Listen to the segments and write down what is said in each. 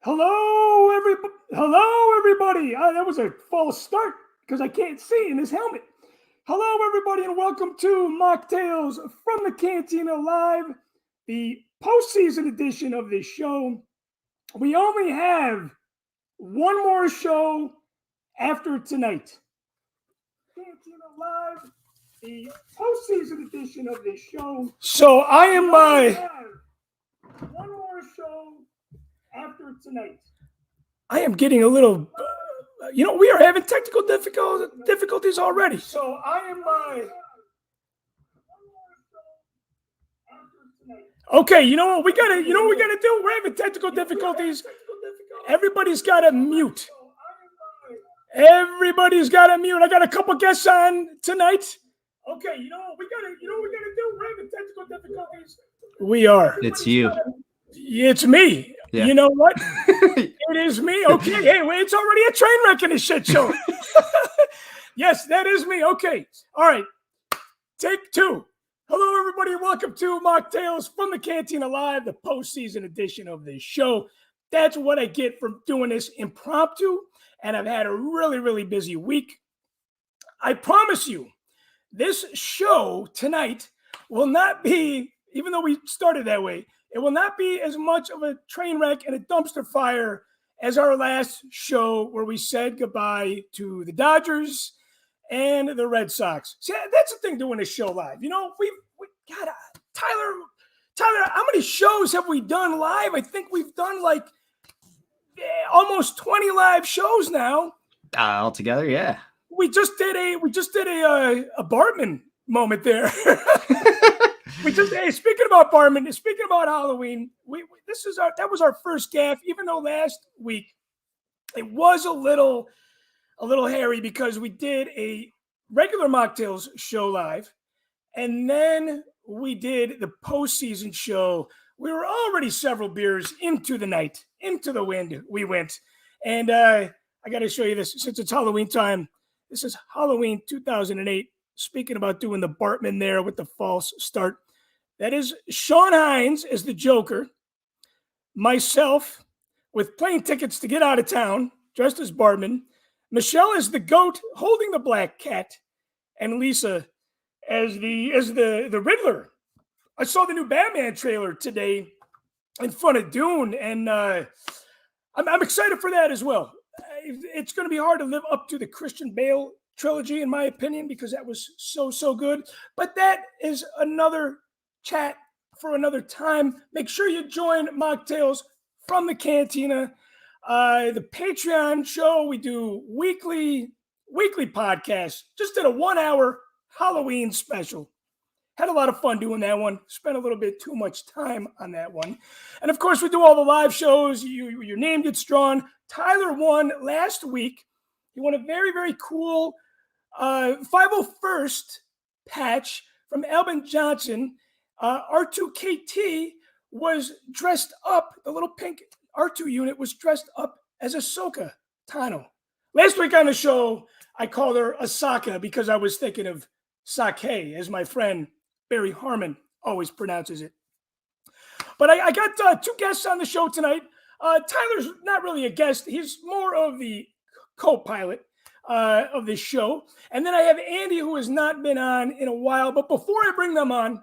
Hello, everybody. That was a false start because I can't see in this helmet. Hello, everybody, and welcome to Machtails from the Cantina Live, the postseason edition of this show. We only have one more show after tonight. Cantina Live, the postseason edition of this show. So I am one more show after tonight. I am getting a little, we are having technical difficulties already. So I am, okay, you know what we gotta do? We're having technical difficulties. Everybody's got to mute. Everybody's got to mute. I got a couple guests on tonight. Okay, you know what we gotta do? We're having technical difficulties. We are. It's you. It's me. Yeah. You know what? It is me. Okay. Hey, wait, it's already a train wreck in this shit show. Yes, that is me. Okay. All right. Take two. Hello, everybody. Welcome to Machtails from the Cantina Live, the postseason edition of this show. That's what I get from doing this impromptu, and I've had a really, really busy week. I promise you, this show tonight will not be, even though we started that way, it will not be as much of a train wreck and a dumpster fire as our last show where we said goodbye to the Dodgers and the Red Sox. See, that's the thing doing this show live. You know, we got Tyler, how many shows have we done live? I think we've done like almost 20 live shows now. Altogether, yeah. We just did a Bartman moment there. Speaking about Bartman, speaking about Halloween, that was our first gaffe. Even though last week it was a little hairy because we did a regular Mocktails show live, and then we did the postseason show. We were already several beers into the night, into the wind. We went, and I got to show you this since it's Halloween time. This is Halloween 2008. Speaking about doing the Bartman there with the false start. That is Sean Hines as the Joker, myself with plane tickets to get out of town, dressed as Bartman, Michelle as the goat holding the black cat, and Lisa as the Riddler. I saw the new Batman trailer today in front of Dune, and I'm excited for that as well. It's going to be hard to live up to the Christian Bale trilogy, in my opinion, because that was so good. But that is another chat for another time. Make sure you join Mocktails from the Cantina. The Patreon show, we do weekly podcasts. Just did a 1-hour Halloween special. Had a lot of fun doing that one. Spent a little bit too much time on that one. And of course, we do all the live shows. Your name gets drawn. Tyler won last week. He won a very, very cool 501st patch from Albin Johnson. R2KT was dressed up, the little pink R2 unit was dressed up as Ahsoka Tano. Last week on the show, I called her Asaka because I was thinking of sake, as my friend Barry Harmon always pronounces it. But I got two guests on the show tonight. Tyler's not really a guest. He's more of the co-pilot of this show. And then I have Andy, who has not been on in a while. But before I bring them on,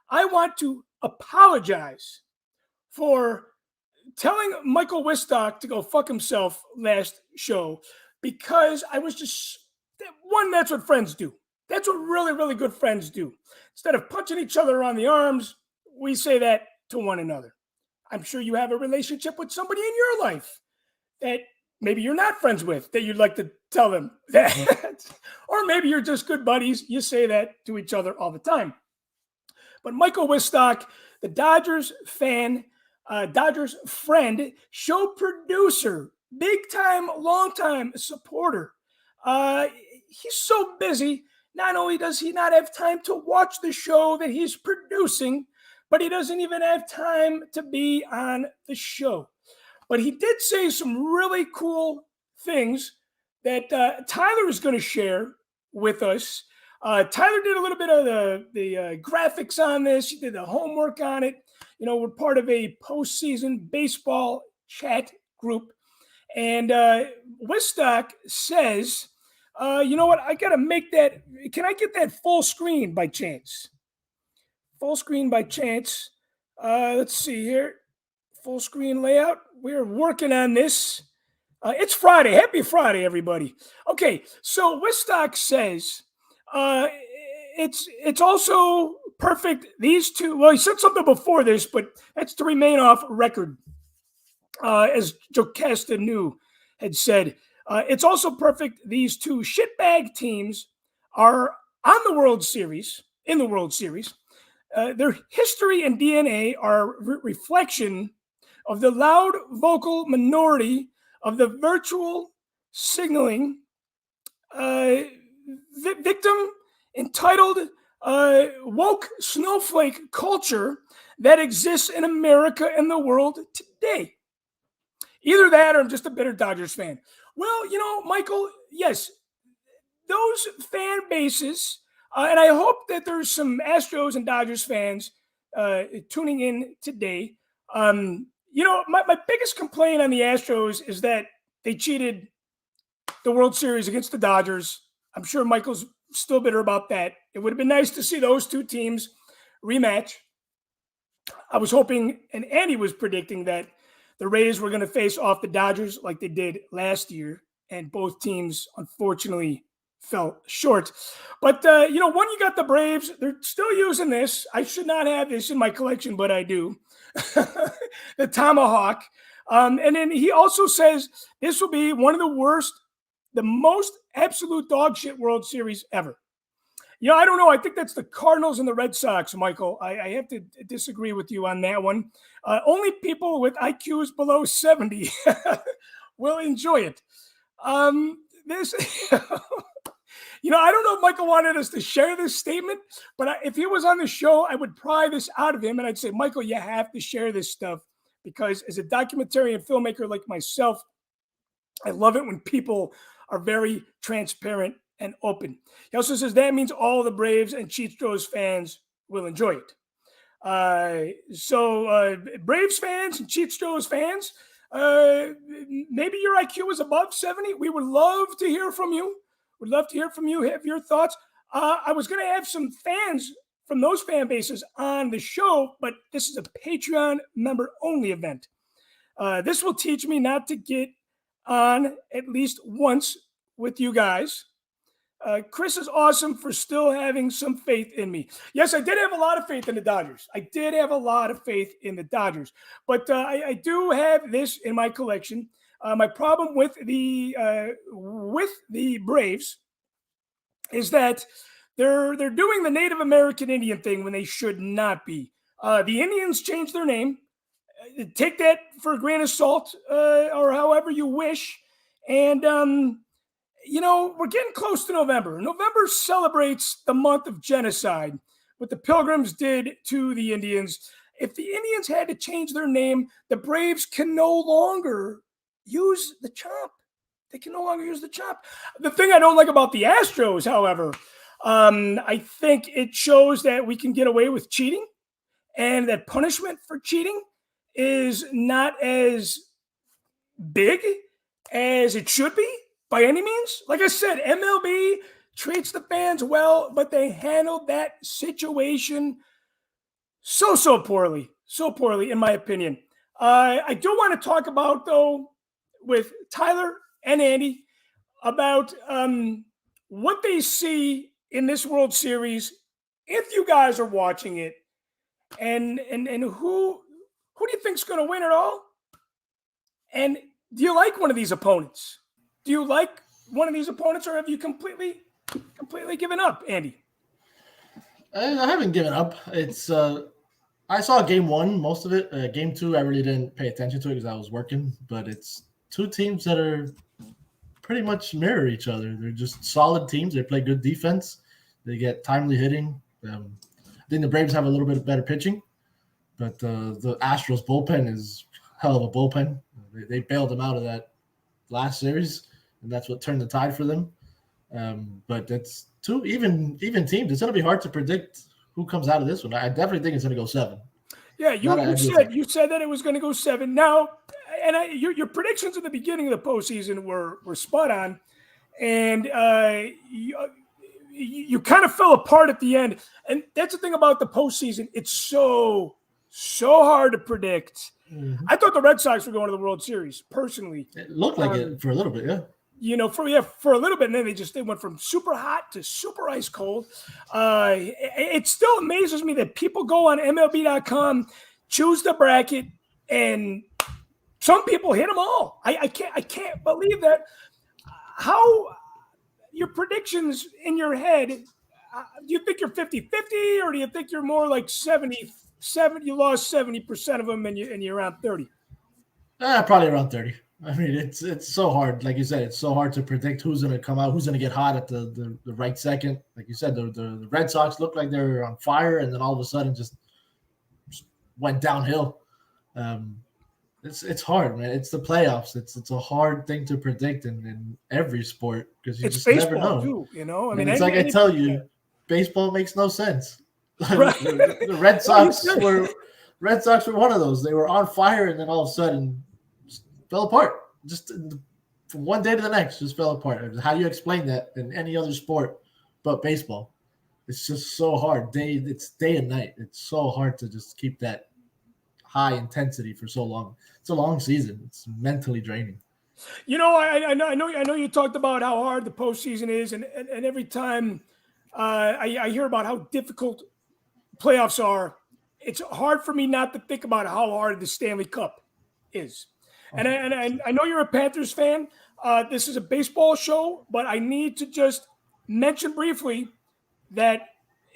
I want to apologize for telling Michael Wistock to go fuck himself last show, because I was just, that's what friends do. That's what really, really good friends do. Instead of punching each other on the arms, we say that to one another. I'm sure you have a relationship with somebody in your life that maybe you're not friends with, that you'd like to tell them that. Or maybe you're just good buddies. You say that to each other all the time. But Michael Wistock, the Dodgers fan, Dodgers friend, show producer, big time, long time supporter. He's so busy. Not only does he not have time to watch the show that he's producing, but he doesn't even have time to be on the show. But he did say some really cool things that Tyler is going to share with us. Tyler did a little bit of the graphics on this. He did the homework on it. You know, we're part of a postseason baseball chat group. And Wistock says, you know what? I got to make that. Can I get that full screen by chance? Full screen by chance. Let's see here. Full screen layout. We're working on this. It's Friday. Happy Friday, everybody. Okay, so Wistock says it's also perfect. These two. Well, he said something before this, but that's to remain off record. As Jocasta New had said, it's also perfect. These two shitbag teams are on the World Series, in the World Series. Their history and DNA are reflection of the loud vocal minority of the virtual signaling victim entitled woke snowflake culture that exists in America and the world today. Either that or I'm just a bitter Dodgers fan. Well, you know, Michael, yes, those fan bases, and I hope that there's some Astros and Dodgers fans tuning in today. You know, my biggest complaint on the Astros is that they cheated the World Series against the Dodgers. I'm sure Michael's still bitter about that. It would have been nice to see those two teams rematch. I was hoping, and Andy was predicting that the Rays were going to face off the Dodgers like they did last year, and both teams, unfortunately, fell short. But, you know, when you got the Braves, they're still using this. I should not have this in my collection, but I do. The Tomahawk. And then he also says this will be one of the worst, the most absolute dog shit World Series ever. You know, I don't know. I think that's the Cardinals and the Red Sox, Michael. I have to disagree with you on that one. Only people with IQs below 70 will enjoy it. This, you know, I don't know if Michael wanted us to share this statement, but if he was on the show, I would pry this out of him and I'd say, Michael, you have to share this stuff because as a documentary and filmmaker like myself, I love it when people are very transparent and open. He also says that means all the Braves and Cheatstros fans will enjoy it. So Braves fans and Cheatstros fans, maybe your IQ is above 70. We would love to hear from you. Would love to hear from you, have your thoughts. I was going to have some fans from those fan bases on the show, but this is a Patreon member-only event. This will teach me not to get on at least once with you guys. Chris is awesome for still having some faith in me. Yes, I did have a lot of faith in the Dodgers. I did have a lot of faith in the Dodgers. But I do have this in my collection. My problem with the Braves is that they're doing the Native American Indian thing when they should not be. The Indians changed their name. Take that for a grain of salt or however you wish. And you know, we're getting close to November. November celebrates the month of genocide, what the Pilgrims did to the Indians. If the Indians had to change their name, the Braves can no longer use the chomp. They can no longer use the chomp. The thing I don't like about the Astros, however, I think it shows that we can get away with cheating and that punishment for cheating is not as big as it should be. By any means, like I said, MLB treats the fans well, but they handled that situation so poorly, in my opinion. I do want to talk about, though, with Tyler and Andy about what they see in this World Series, if you guys are watching it, and who do you think's going to win it all? And do you like one of these opponents? Do you like one of these opponents, or have you completely given up, Andy? I haven't given up. It's I saw game one, most of it. Game two, I really didn't pay attention to it because I was working. But it's two teams that are pretty much mirror each other. They're just solid teams. They play good defense. They get timely hitting. I think the Braves have a little bit better pitching, but the Astros bullpen is hell of a bullpen. They bailed them out of that last series, and that's what turned the tide for them. But it's two even teams. It's going to be hard to predict who comes out of this one. I definitely think it's going to go 7. Yeah, you said that it was going to go 7. Now, your predictions at the beginning of the postseason were spot on, and you kind of fell apart at the end. And that's the thing about the postseason; it's so hard to predict. Mhm. I thought the Red Sox were going to the World Series, personally. It looked like it for a little bit, yeah. For a little bit, and then they went from super hot to super ice cold. It still amazes me that people go on MLB.com, choose the bracket, and some people hit them all. I can't believe that. How your predictions in your head? Do you think you're 50-50, or do you think you're more like 70? You lost 70% of them, and you're around 30. Probably around 30. I mean, it's so hard. Like you said, it's so hard to predict who's going to come out, who's going to get hot at the right second. Like you said, the Red Sox looked like they were on fire, and then all of a sudden just went downhill. It's hard, man. It's the playoffs. It's a hard thing to predict in every sport because you just never know. Too, I mean, it's like I tell you, baseball makes no sense. Right. The Red Sox were one of those. They were on fire, and then all of a sudden fell apart. Just from one day to the next, just fell apart. How do you explain that in any other sport but baseball? It's just so hard. It's day and night. It's so hard to just keep that high intensity for so long. It's a long season. It's mentally draining. I know you talked about how hard the postseason is, and every time I hear about how difficult playoffs are, it's hard for me not to think about how hard the Stanley Cup is. And I know you're a Panthers fan. This is a baseball show, but I need to just mention briefly that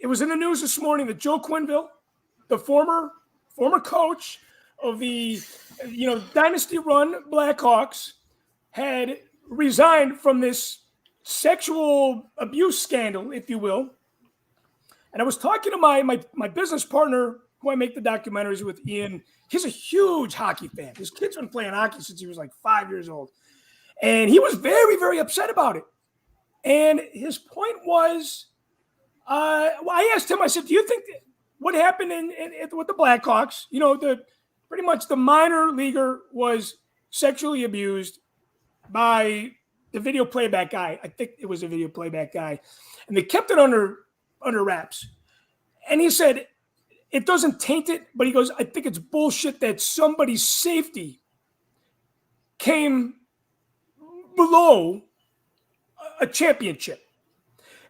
it was in the news this morning that Joe Quenneville, the former coach of the dynasty-run Blackhawks, had resigned from this sexual abuse scandal, if you will. And I was talking to my business partner, who I make the documentaries with, Ian. He's a huge hockey fan. His kid's been playing hockey since he was like 5 years old. And he was very, very upset about it. And his point was, I asked him, I said, do you think what happened with the Blackhawks, pretty much the minor leaguer was sexually abused by the video playback guy. I think it was a video playback guy. And they kept it under wraps. And he said, it doesn't taint it, but he goes, I think it's bullshit that somebody's safety came below a championship.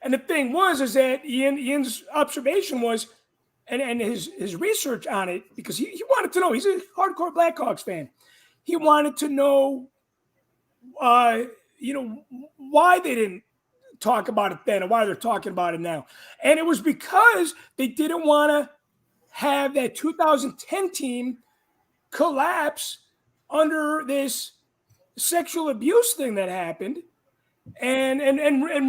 And the thing is that Ian's observation was, and his research on it, because he wanted to know, he's a hardcore Blackhawks fan. He wanted to know, why they didn't talk about it then and why they're talking about it now. And it was because they didn't want to have that 2010 team collapse under this sexual abuse thing that happened and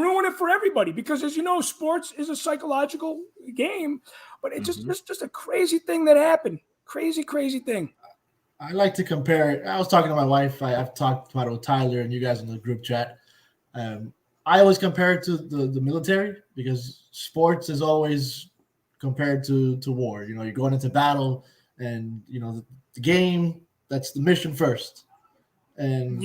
ruin it for everybody. Because as you know, sports is a psychological game, but it's just a crazy thing that happened. Crazy thing. I like to compare. I was talking to my wife. I've talked about it with Tyler and you guys in the group chat. I always compare it to the military because sports is always compared to war. You're going into battle and, the game, that's the mission first. And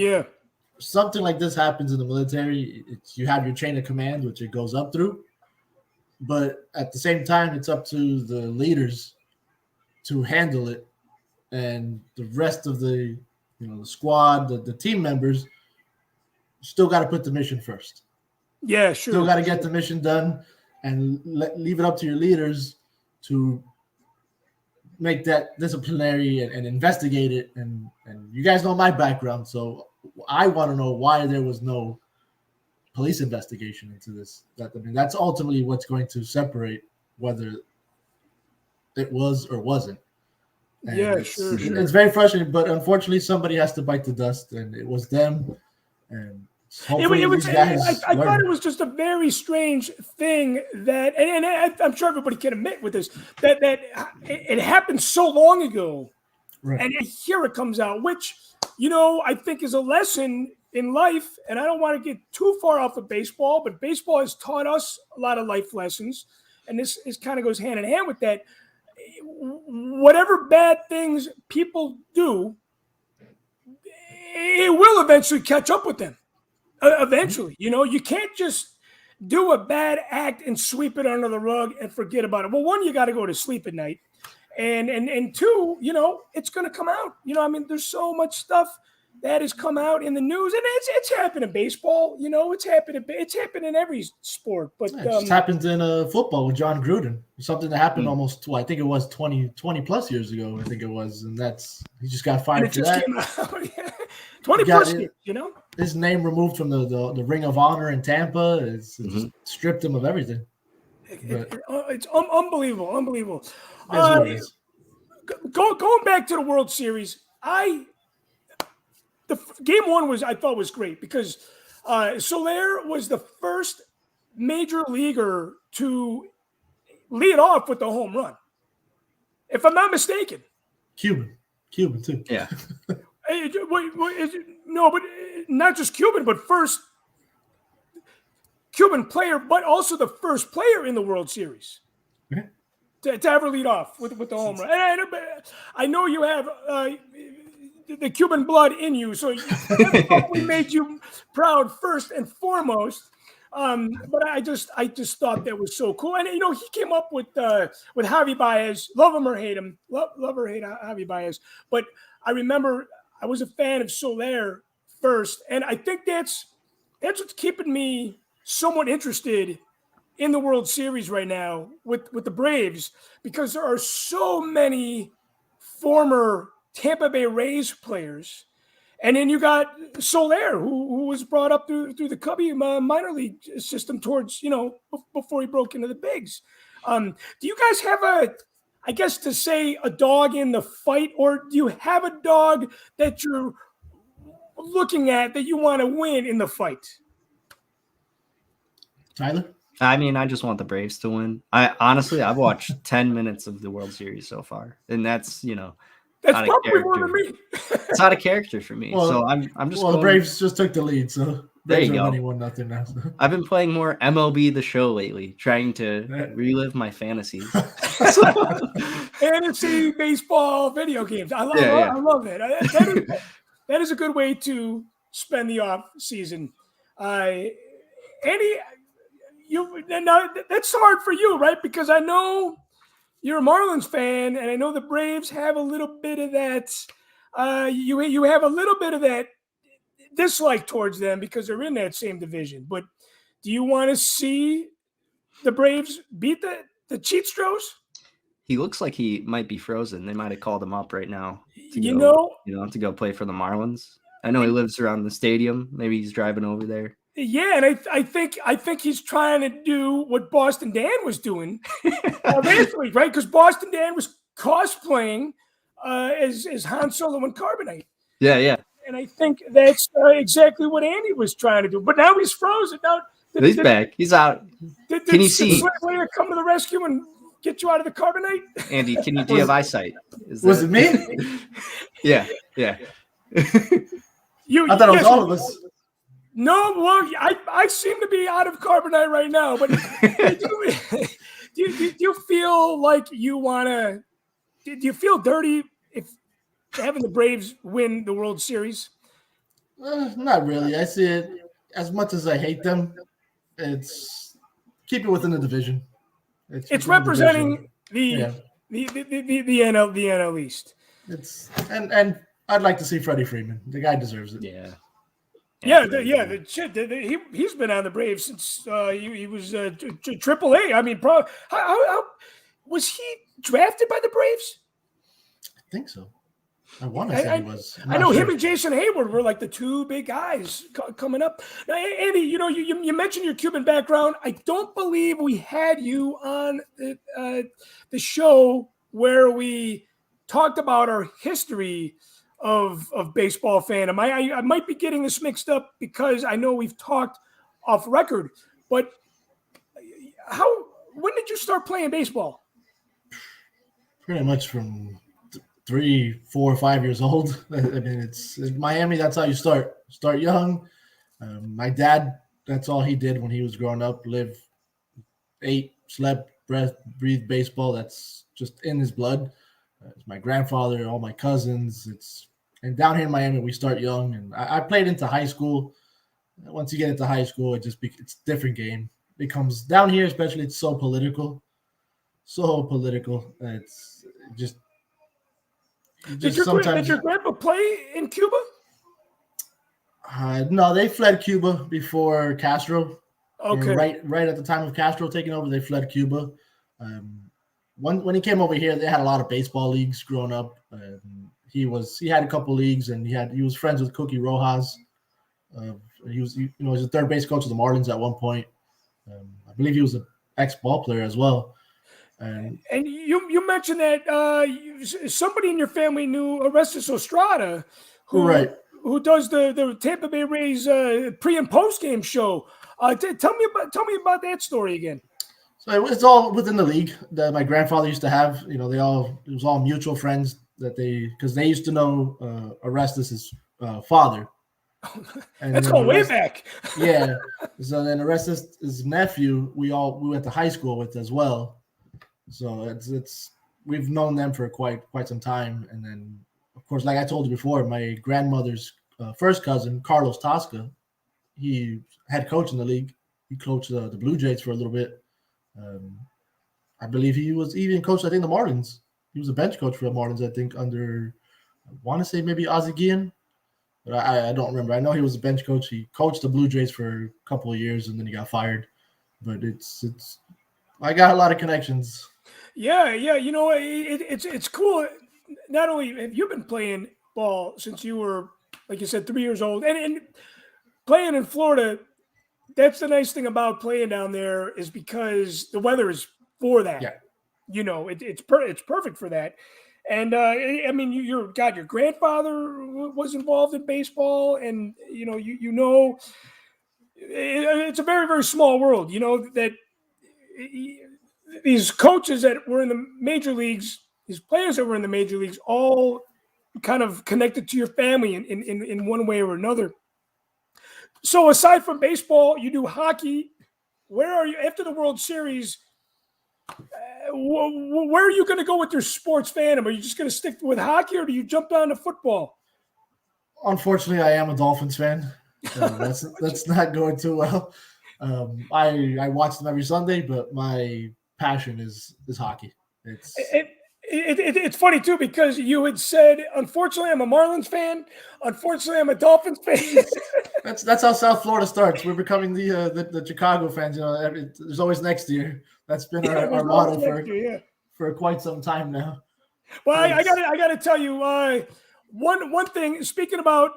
something like this happens in the military. You have your chain of command, which it goes up through. But at the same time, it's up to the leaders to handle it. And the rest of the squad, the team members, still got to put the mission first. Yeah, sure. Still got to get the mission done and leave it up to your leaders to make that disciplinary and investigate it. And you guys know my background, so I want to know why there was no police investigation into this. That's ultimately what's going to separate whether it was or wasn't. And sure. It's very frustrating, but unfortunately, somebody has to bite the dust, and it was them. And hopefully, these guys I thought it was just a very strange thing that, and I'm sure everybody can admit with this that it happened so long ago, right. And here it comes out, which I think is a lesson in life. And I don't want to get too far off of baseball, but baseball has taught us a lot of life lessons, and this kind of goes hand in hand with that. Whatever bad things people do, eventually catch up with them. Eventually, you can't just do a bad act and sweep it under the rug and forget about it. Well, one, you got to go to sleep at night, and two, it's going to come out. There's so much stuff that has come out in the news, and it's happened in baseball. It's happened in every sport. But it just happened in football with John Gruden. Something that happened almost, I think it was 20 plus years ago. I think it was, and he just got fired for that. 20 plus years, His name removed from the Ring of Honor in Tampa. It's just stripped him of everything. It's unbelievable. It is. Going back to the World Series, the game one I thought was great because Soler was the first major leaguer to lead off with the home run, if I'm not mistaken. Cuban too. Yeah. No, but not just Cuban, but first Cuban player, but also the first player in the World Series to ever lead off with the home run. And I know you have the Cuban blood in you, so we made you proud first and foremost. But I just thought that was so cool, and he came up with Javi Baez. Love him or hate him, love or hate Javi Baez. But I remember I was a fan of Soler first, and I think that's what's keeping me somewhat interested in the World Series right now with the Braves, because there are so many former Tampa Bay Rays players. And then you got Soler, who was brought up through the Cubby minor league system towards, before he broke into the bigs. Do you guys have a dog in the fight, or do you have a dog that you're looking at that you want to win in the fight? Tyler? I just want the Braves to win. I've watched 10 minutes of the World Series so far, and that's that's probably more than me. It's not a character for me. Well, so I'm just. Well, the Braves just took the lead, so there you go. 1-0 now. So. I've been playing more MLB The Show lately, trying to relive my fantasies. Fantasy baseball video games. I love it. That is a good way to spend the off season. Andy, that's hard for you, right? Because I know you're a Marlins fan, and I know the Braves have a little bit of that. You have a little bit of that dislike towards them because they're in that same division. But do you want to see the Braves beat the Cheatstros? He looks like he might be frozen. They might have called him up right now to go play for the Marlins. I know he lives around the stadium. Maybe he's driving over there. Yeah, and I think he's trying to do what Boston Dan was doing eventually, right? Because Boston Dan was cosplaying as Han Solo and Carbonite. Yeah. And I think that's exactly what Andy was trying to do. But now he's frozen. Now he's back. He's out. Can you see? Did Slayer come to the rescue and get you out of the Carbonite? Andy, do you have eyesight? Was it me? Yeah. I thought it was all of us. No, well, I seem to be out of Carbonite right now, but do you feel like you want to – do you feel dirty if having the Braves win the World Series? Not really. I see it as much as I hate them. It's keep it within the division. It's representing the NL East. And I'd like to see Freddie Freeman. The guy deserves it. Yeah. He's been on the Braves since he was AAA. I mean, how was he drafted by the Braves? I think so. I want to say he was. I know him and Jason Hayward were like the two big guys coming up. Now, Andy, you mentioned your Cuban background. I don't believe we had you on the show where we talked about our history of baseball fandom. I might be getting this mixed up because I know we've talked off record, but when did you start playing baseball? Pretty much from 3, 4, 5 years old. I mean, it's in Miami. That's how you start young. My dad, that's all he did when he was growing up, lived, ate, slept, breathed baseball. That's just in his blood. It's my grandfather, all my cousins. And down here in Miami, we start young. And I played into high school. Once you get into high school, it's a different game. It comes down here, especially. It's so political, so political. It's just Did sometimes. your grandpa play in Cuba? No, they fled Cuba before Castro. Okay. Right at the time of Castro taking over, they fled Cuba. When he came over here, they had a lot of baseball leagues growing up. He had a couple leagues, and he was friends with Cookie Rojas. He was a third base coach of the Marlins at one point. I believe he was an ex-ball player as well. And you mentioned that somebody in your family knew Orestes Estrada, who does the Tampa Bay Rays pre and post game show. Tell me about that story again. So it's all within the league that my grandfather used to have. It was all mutual friends because they used to know Orestes' father. And that's going way back. Yeah. So then Orestes' nephew, we went to high school with as well. So we've known them for quite some time. And then, of course, like I told you before, my grandmother's first cousin, Carlos Tosca, he head coach in the league. He coached the Blue Jays for a little bit. I believe he was even coached, I think, the Marlins. He was a bench coach for the Marlins, I think, under, I want to say maybe Ozzie Guillen, but I don't remember. I know he was a bench coach. He coached the Blue Jays for a couple of years, and then he got fired. But I got a lot of connections. Yeah. It's cool. Not only have you been playing ball since you were, like you said, 3 years old, and playing in Florida, that's the nice thing about playing down there is because the weather is for that. Yeah. It's perfect for that. And I mean, your grandfather was involved in baseball, and it's a very, very small world. That these coaches that were in the major leagues, these players that were in the major leagues, all kind of connected to your family in one way or another. So aside from baseball, you do hockey. Where are you after the World Series? Where are you going to go with your sports fandom? Are you just going to stick with hockey, or do you jump down to football? Unfortunately, I am a Dolphins fan. That's not going too well. I watch them every Sunday, but my passion is hockey. It's funny too because you had said, unfortunately, I'm a Marlins fan. Unfortunately, I'm a Dolphins fan. That's how South Florida starts. We're becoming the Chicago fans. There's always next year. That's been our motto for quite some time now. Well, I gotta tell you, one thing. Speaking about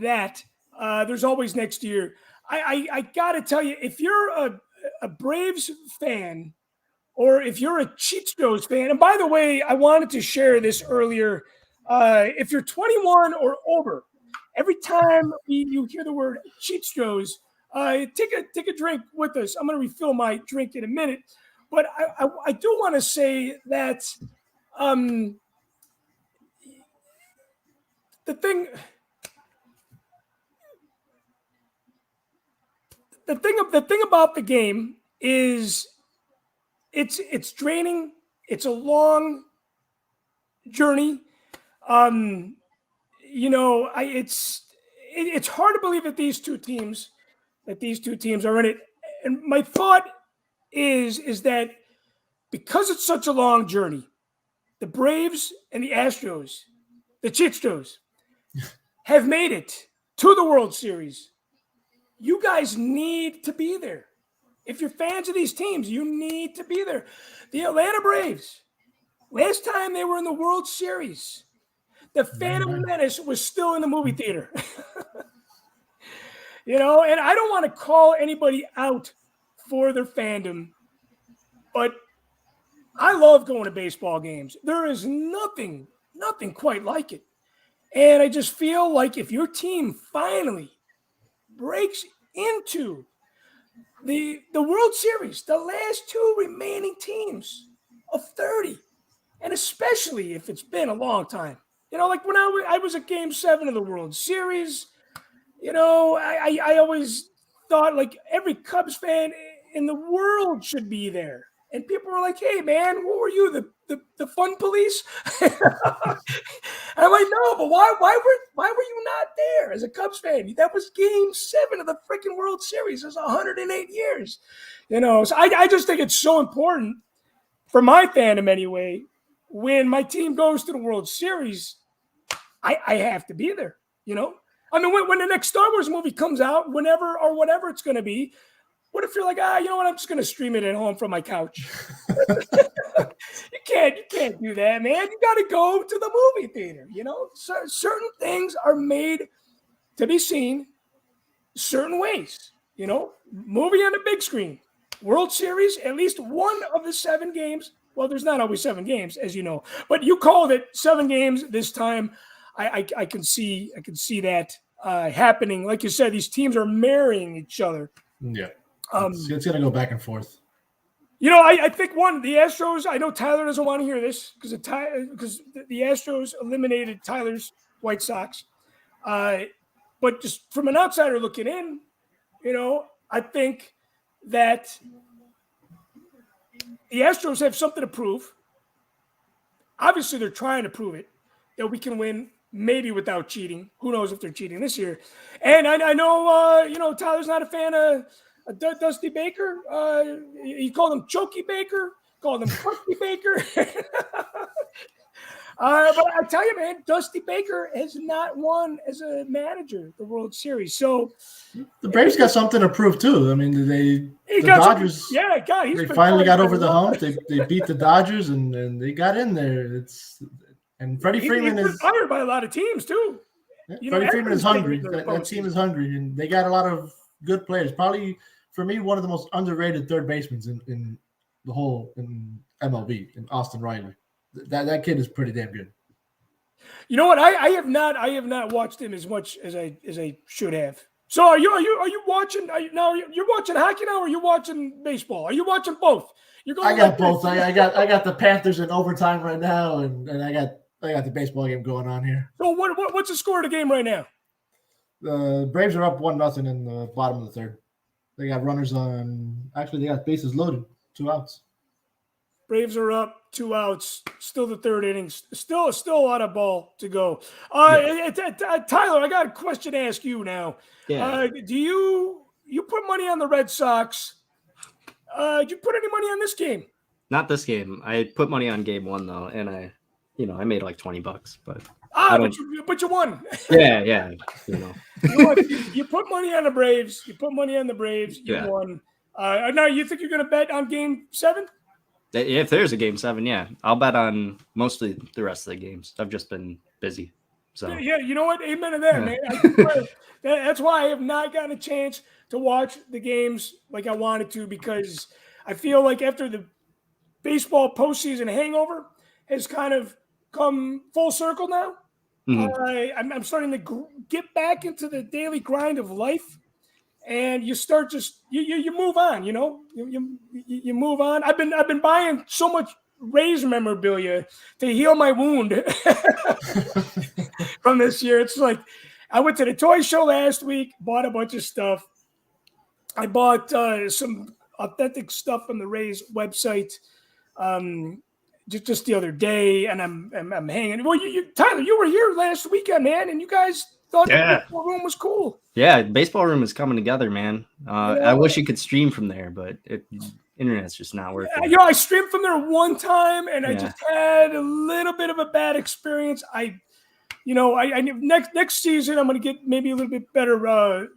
that, there's always next year. I gotta tell you, if you're a Braves fan, or if you're a Cheetos fan, and by the way, I wanted to share this earlier. If you're 21 or over, every time you hear the word Cheetos, take a drink with us. I'm going to refill my drink in a minute, but I do want to say that the thing about the game is it's draining. It's a long journey. It's hard to believe that these two teams are in it. And my thought is that because it's such a long journey, the Braves and the Astros, the Cheetos, have made it to the World Series. You guys need to be there. If you're fans of these teams, you need to be there. The Atlanta Braves, last time they were in the World Series, the Phantom Menace was still in the movie theater. And I don't want to call anybody out for their fandom, but I love going to baseball games. There is nothing quite like it. And I just feel like if your team finally breaks into the World Series, the last two remaining teams of 30, and especially if it's been a long time, like when I was at Game 7 of the World Series, I always thought like every Cubs fan in the world should be there. And people were like, "Hey, man, what were you, the fun police?" And I'm like, "No, but why were you not there as a Cubs fan? That was Game 7 of the freaking World Series. It was 108 years, So I just think it's so important for my fandom anyway. When my team goes to the World Series, I have to be there. I mean, when the next Star Wars movie comes out, whatever it's going to be. What if you're like, you know what? I'm just going to stream it at home from my couch. You can't do that, man. You got to go to the movie theater. Certain things are made to be seen certain ways. Movie on the big screen, World Series, at least one of the 7 games. Well, there's not always 7 games, as you know, but you called it 7 games this time. I can see that happening. Like you said, these teams are marrying each other. Yeah. It's going to go back and forth. I think the Astros, I know Tyler doesn't want to hear this because the Astros eliminated Tyler's White Sox. But just from an outsider looking in, I think that the Astros have something to prove. Obviously, they're trying to prove it, that we can win maybe without cheating. Who knows if they're cheating this year. And I know, Tyler's not a fan of Dusty Baker. He called him Chokey Baker, called him Crusty Baker. But I tell you, man, Dusty Baker has not won as a manager the World Series. So the Braves got something to prove too. I mean, the Dodgers. They finally got over the hump. They beat the Dodgers and they got in there. And Freddie Freeman is hired by a lot of teams too. Freddie Freeman is hungry. That team is hungry, and they got a lot of good players. Probably for me, one of the most underrated third basemen in the whole in MLB, in Austin Riley. That kid is pretty damn good. You know what? I have not watched him as much as I should have. So are you watching? You're watching hockey now, or are you watching baseball? Are you watching both? I got both. I got the Panthers in overtime right now, and I got the baseball game going on here. So what's the score of the game right now? The Braves are up 1-0 in the bottom of the third. They got runners on. Actually, they got bases loaded, 2 outs. Braves are up, 2 outs. Still the third inning. Still a lot of ball to go. Tyler, I got a question to ask you now. Yeah. Do you put money on the Red Sox? Did you put any money on this game? Not this game. I put money on game 1 though, and I made like $20, but but you won. Yeah. You put money on the Braves. You won. Now you think you're going to bet on game 7? If there's a game 7, yeah, I'll bet on mostly the rest of the games. I've just been busy. So yeah, you know what? Amen to that, man. That's why I have not gotten a chance to watch the games like I wanted to, because I feel like after the baseball postseason hangover has kind of come full circle now, I'm starting to get back into the daily grind of life. And you start you move on, you move on. I've been buying so much Rays memorabilia to heal my wound from this year. It's like I went to the toy show last week, bought a bunch of stuff. I bought some authentic stuff from the Rays website just the other day, and I'm hanging. Well, Tyler, you were here last weekend, man, and you guys thought the baseball room was cool. Yeah, baseball room is coming together, man. I wish you could stream from there, but internet's just not working. I streamed from there one time, and I just had a little bit of a bad experience. I next season I'm going to get maybe a little bit better,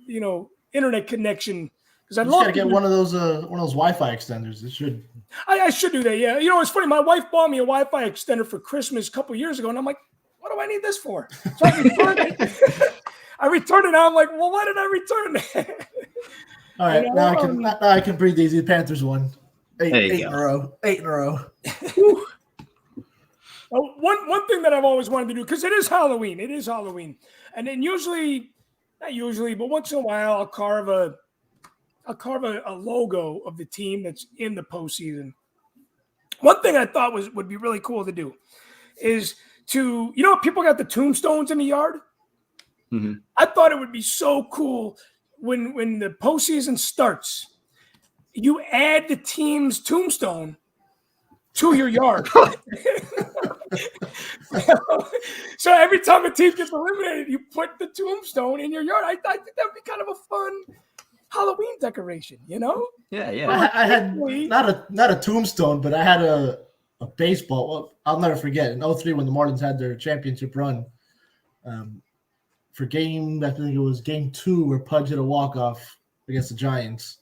internet connection. I love to get one of those Wi-Fi extenders. It should. I should do that. Yeah, it's funny. My wife bought me a Wi-Fi extender for Christmas a couple years ago, and I'm like, what do I need this for? So I returned it. I returned it. And I'm like, well, why did I return it? All right, now I can breathe easy. Panthers won. Eight in a row. One thing that I've always wanted to do, because it is Halloween. And then not usually, but once in a while, I'll carve a logo of the team that's in the postseason. One thing I thought would be really cool to do is to, people got the tombstones in the yard. Mm-hmm. I thought it would be so cool when the postseason starts, you add the team's tombstone to your yard. So every time a team gets eliminated, you put the tombstone in your yard. I think that'd be kind of a fun Halloween decoration, you know? Yeah. I had not a tombstone, but I had a baseball. Well, I'll never forget in 03 when the Marlins had their championship run. For I think it was game 2 where Pudge hit a walk-off against the Giants.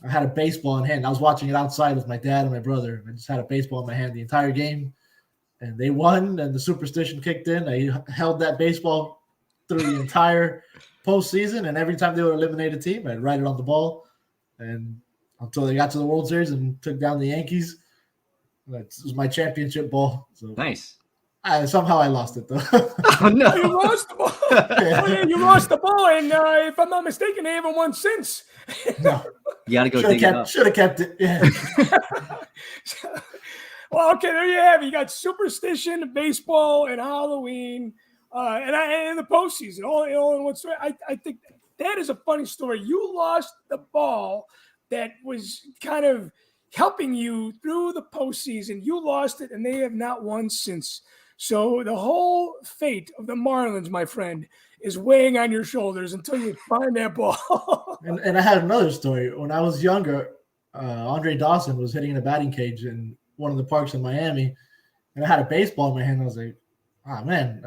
I had a baseball in hand. I was watching it outside with my dad and my brother. I just had a baseball in my hand the entire game. And they won, and the superstition kicked in. I held that baseball through the entire postseason, and every time they would eliminate a team, I'd write it on the ball. And until they got to the World Series and took down the Yankees, it was my championship ball. So Nice. Somehow I lost it, though. Oh, no. You lost the ball. Oh, yeah, you lost the ball, and if I'm not mistaken, they haven't won since. No. You got to go dig it up. Should have kept it. Yeah. Well, okay, there you have it. You got superstition, baseball, and Halloween, and the postseason, all in one story. I think that is a funny story. You lost the ball that was kind of helping you through the postseason. You lost it, and they have not won since. So the whole fate of the Marlins, my friend, is weighing on your shoulders until you find that ball. And I had another story. When I was younger, Andre Dawson was hitting in a batting cage in one of the parks in Miami, and I had a baseball in my hand. I was like, "Oh man!"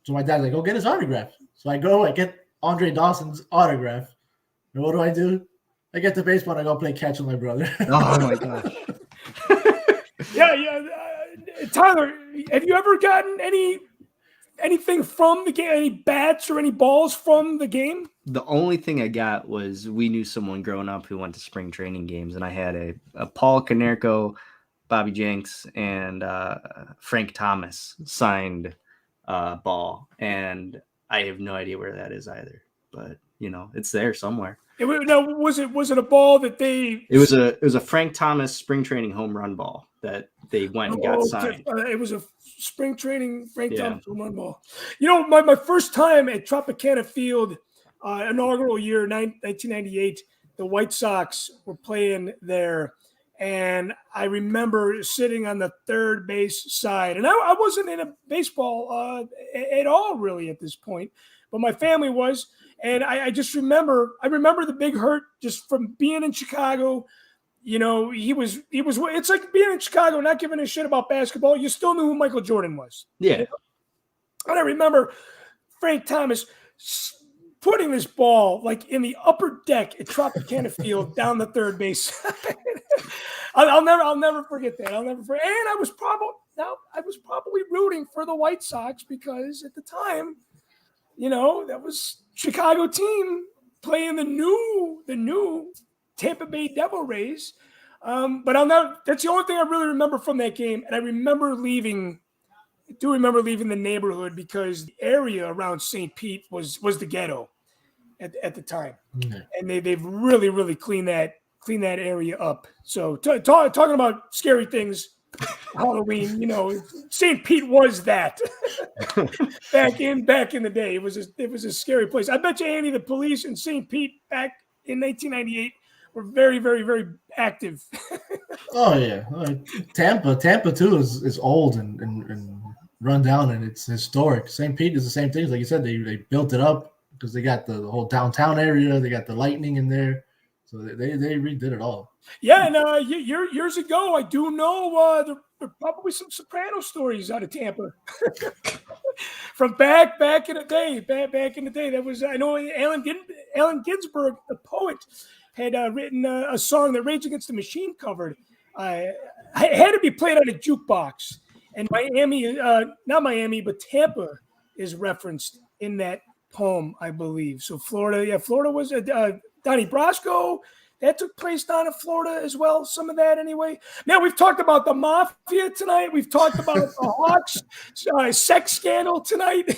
So my dad's like, "Go get his autograph." So I go, I get Andre Dawson's autograph, and what do? I get the baseball and I go play catch with my brother. Oh my gosh! Yeah. Tyler, have you ever gotten anything from the game? Any bats or any balls from the game? The only thing I got was we knew someone growing up who went to spring training games, and I had a Paul Konerko, Bobby Jenks, and Frank Thomas signed ball, and I have no idea where that is either. But it's there somewhere. Was it a ball that they? It was a Frank Thomas spring training home run ball that they went and got signed. It was a spring training Frank Thomas home run ball. My first time at Tropicana Field, inaugural year 1998, the White Sox were playing there. And I remember sitting on the third base side, and I wasn't in a baseball at all really at this point, but my family was. And I just remember the Big Hurt just from being in Chicago. He was, it's like being in Chicago, not giving a shit about basketball. You still knew who Michael Jordan was. Yeah. And I remember Frank Thomas putting this ball like in the upper deck at Tropicana Field down the third base. I'll never forget that. And I was probably rooting for the White Sox because at the time, that was Chicago team playing the new Tampa Bay Devil Rays. But that's the only thing I really remember from that game. And I remember leaving the neighborhood because the area around St. Pete was the ghetto at the time. Mm-hmm. And they've really, really cleaned that area up. So talking about scary things, Halloween, St. Pete was that back in the day. It was a scary place. I bet you, Andy, the police in St. Pete back in 1998 were very, very, very active. Oh yeah, Tampa too is old and run down, and it's historic. St. Pete is the same thing. Like you said, they built it up because they got the whole downtown area. They got the lightning in there. So they redid it all. Yeah, and years ago, I do know there are probably some Soprano stories out of Tampa from back in the day. Back in the day, that was, I know Allen Ginsberg, the poet, had written a song that Rage Against the Machine covered. I had to be played on a jukebox, and not Miami, but Tampa is referenced in that poem, I believe. So Florida was Donnie Brasco. That took place down in Florida as well. Some of that anyway. Now, we've talked about the Mafia tonight. We've talked about the Hawks sex scandal tonight.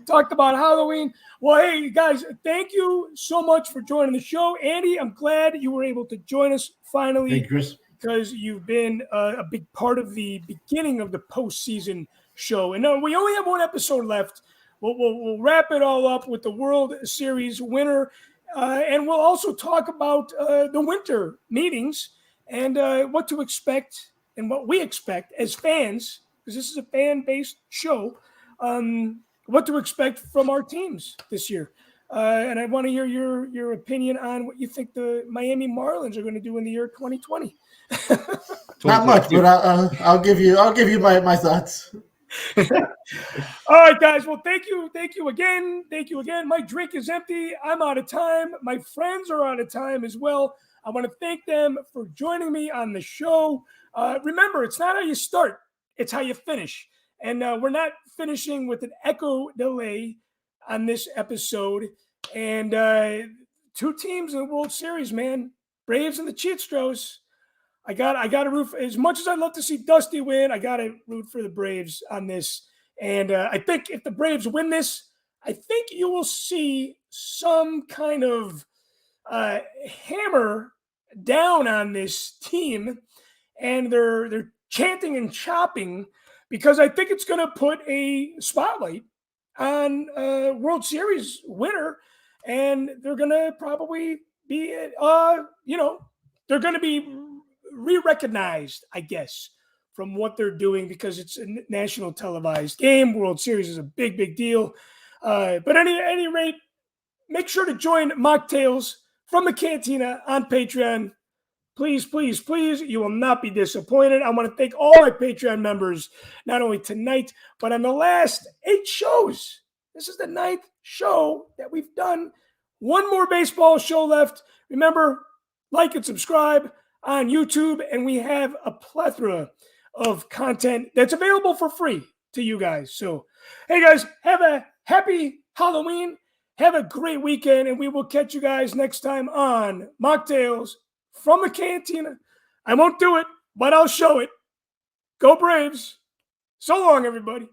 Talked about Halloween. Well, hey, guys, thank you so much for joining the show. Andy, I'm glad you were able to join us finally. Thank you, Chris. Because you've been a big part of the beginning of the postseason show. And we only have one episode left. We'll wrap it all up with the World Series winner. And we'll also talk about the winter meetings and what to expect and what we expect as fans, because this is a fan-based show, what to expect from our teams this year. And I want to hear your opinion on what you think the Miami Marlins are going to do in the year 2020. Not much, but I'll give you my thoughts. All right, guys. Well, thank you again. Thank you again. My drink is empty. I'm out of time. My friends are out of time as well. I want to thank them for joining me on the show. Remember, it's not how you start, it's how you finish. And we're not finishing with an echo delay on this episode. And 2 teams in the World Series, man. Braves and the Cheatstros. I got to root for, as much as I'd love to see Dusty win, I got to root for the Braves on this. And I think if the Braves win this, I think you will see some kind of hammer down on this team, and they're chanting and chopping, because I think it's going to put a spotlight on a World Series winner, and they're going to probably be, they're going to be re-recognized, I guess, from what they're doing, because it's a national televised game. World Series is a big, big deal. But at any rate, make sure to join Machtails from the Cantina on Patreon. Please, please, please, you will not be disappointed. I want to thank all my Patreon members, not only tonight, but on the last 8 shows. This is the 9th show that we've done. 1 more baseball show left. Remember, like and subscribe on YouTube, and we have a plethora of content that's available for free to you guys. So, hey guys, have a happy Halloween. Have a great weekend, and we will catch you guys next time on Mocktails from the Cantina. I won't do it, but I'll show it. Go Braves. So long, everybody.